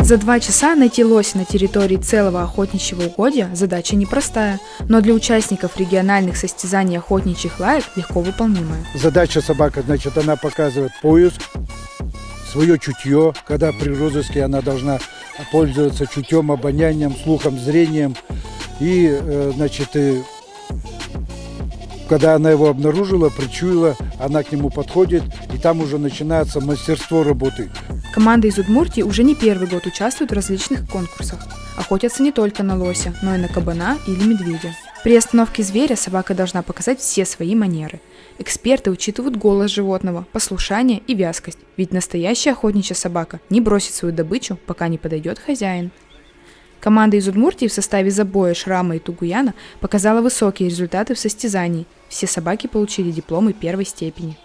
За 2 часа найти лося на территории целого охотничьего угодья задача непростая, но для участников региональных состязаний охотничьих лаек легко выполнимая. Задача собака, значит, она показывает поиск, свое чутье, когда при розыске она должна пользоваться чутьем, обонянием, слухом, зрением. И, значит, когда она его обнаружила, причуяла, она к нему подходит, и там уже начинается мастерство работы. Команда из Удмуртии уже не первый год участвует в различных конкурсах. Охотятся не только на лося, но и на кабана или медведя. При остановке зверя собака должна показать все свои манеры. Эксперты учитывают голос животного, послушание и вязкость, ведь настоящая охотничья собака не бросит свою добычу, пока не подойдет хозяин. Команда из Удмуртии в составе Забоя, Шрама и Тугуяна показала высокие результаты в состязании. Все собаки получили дипломы 1 степени.